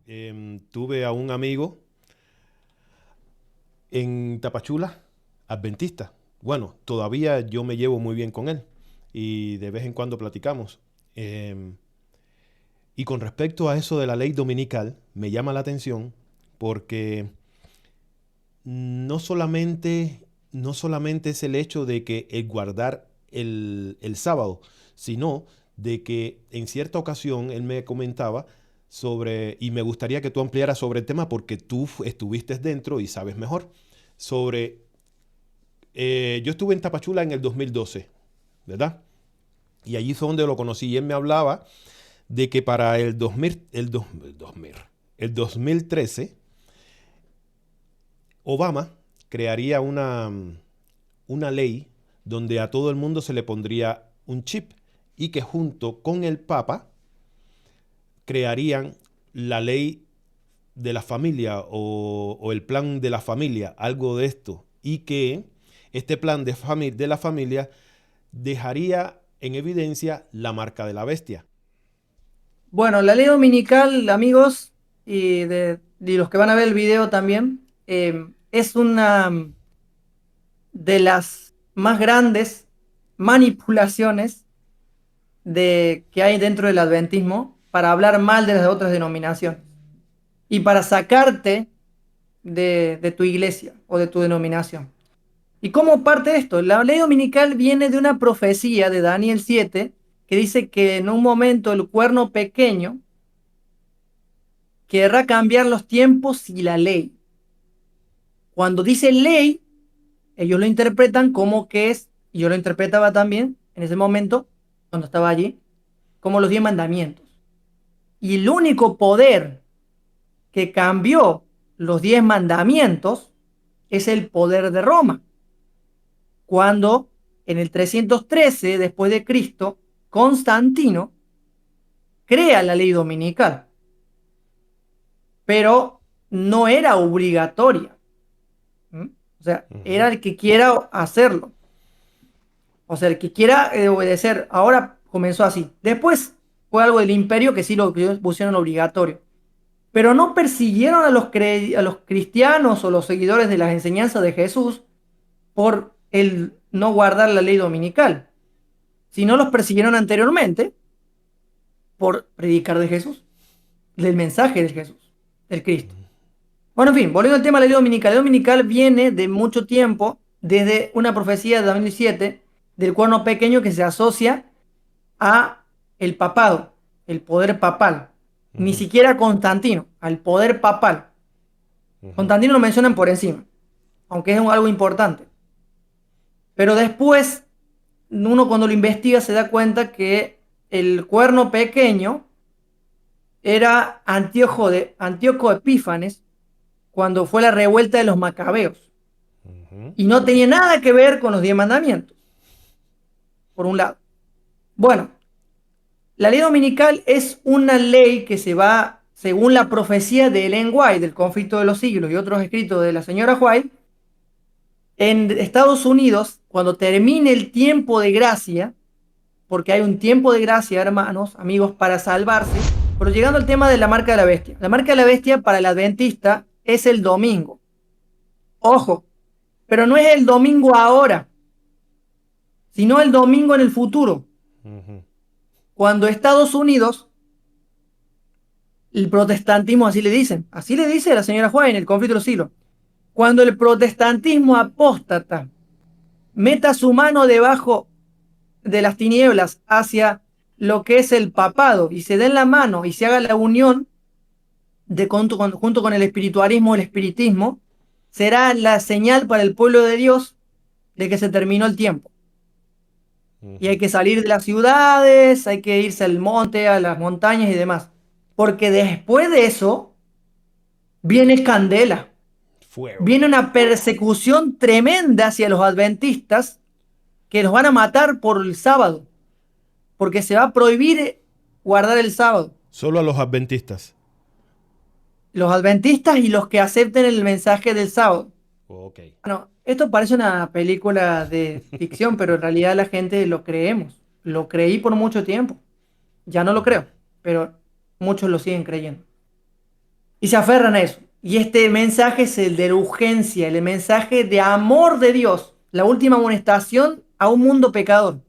Tuve a un amigo en Tapachula, adventista. Bueno, todavía yo me llevo muy bien con él y de vez en cuando platicamos. Em, y con respecto a eso de la ley dominical, me llama la atención porque no solamente, no solamente es el hecho de que el guardar el sábado, sino de que en cierta ocasión él me comentaba sobre, y me gustaría que tú ampliaras sobre el tema porque tú estuviste dentro y sabes mejor, sobre, yo estuve en Tapachula en el 2012, ¿verdad? Y allí fue donde lo conocí y él me hablaba de que para el 2000, el 2013, Obama crearía una ley donde a todo el mundo se le pondría un chip y que junto con el Papa crearían la ley de la familia o el plan de la familia, algo de esto, y que este plan de la familia dejaría en evidencia la marca de la bestia. Bueno, la ley dominical, amigos, y los que van a ver el video también, es una de las más grandes manipulaciones que hay dentro del adventismo para hablar mal de las otras denominaciones y para sacarte de tu iglesia o de tu denominación. ¿Y cómo parte esto? La ley dominical viene de una profecía de Daniel 7 que dice que en un momento el cuerno pequeño querrá cambiar los tiempos y la ley. Cuando dice ley, ellos lo interpretan como que es, y yo lo interpretaba también en ese momento, cuando estaba allí, como los 10 mandamientos. Y el único poder que cambió los 10 mandamientos es el poder de Roma. Cuando en el 313 después de Cristo, Constantino crea la ley dominical, pero no era obligatoria. ¿Mm? O sea, era Ujú. el que quiera hacerlo. O sea, el que quiera obedecer. Ahora comenzó así. Después fue algo del imperio que sí lo pusieron obligatorio. Pero no persiguieron a los cristianos o los seguidores de las enseñanzas de Jesús por el no guardar la ley dominical, sino los persiguieron anteriormente por predicar de Jesús, del mensaje de Jesús, del Cristo. Bueno, en fin, volviendo al tema de la ley dominical. La ley dominical viene de mucho tiempo, desde una profecía de 2007 del cuerno pequeño que se asocia a el papado, el poder papal. Ni Ujú. siquiera a Constantino, al poder papal. Ujú. Constantino lo mencionan por encima, aunque es algo importante. Pero después, uno cuando lo investiga se da cuenta que el cuerno pequeño era Antíoco Epífanes cuando fue la revuelta de los macabeos. Ujú. Y no tenía nada que ver con los 10 mandamientos, por un lado. Bueno, la ley dominical es una ley que se va, según la profecía de Ellen White, del conflicto de los siglos y otros escritos de la señora White, en Estados Unidos, cuando termine el tiempo de gracia, porque hay un tiempo de gracia, hermanos, amigos, para salvarse, pero llegando al tema de la marca de la bestia. La marca de la bestia para el adventista es el domingo. Ojo, pero no es el domingo ahora, sino el domingo en el futuro, Ujú. cuando Estados Unidos, el protestantismo, así le dice la señora Juárez en el conflicto de los siglos, cuando el protestantismo apóstata meta su mano debajo de las tinieblas hacia lo que es el papado y se den la mano y se haga la unión junto con el espiritualismo, el espiritismo, será la señal para el pueblo de Dios de que se terminó el tiempo. Y hay Ujú. que salir de las ciudades, hay que irse al monte, a las montañas y demás. Porque después de eso viene candela, Fuego. viene una persecución tremenda hacia los adventistas que los van a matar por el sábado, porque se va a prohibir guardar el sábado. Solo a los adventistas. Los adventistas y los que acepten el mensaje del sábado. Ok. Bueno, esto parece una película de ficción, pero en realidad la gente lo creemos. Lo creí por mucho tiempo. Ya no lo Ujú. creo, pero muchos lo siguen creyendo. y se aferran a eso. Y este mensaje es el de la urgencia, el mensaje de amor de Dios, la última amonestación a un mundo pecador.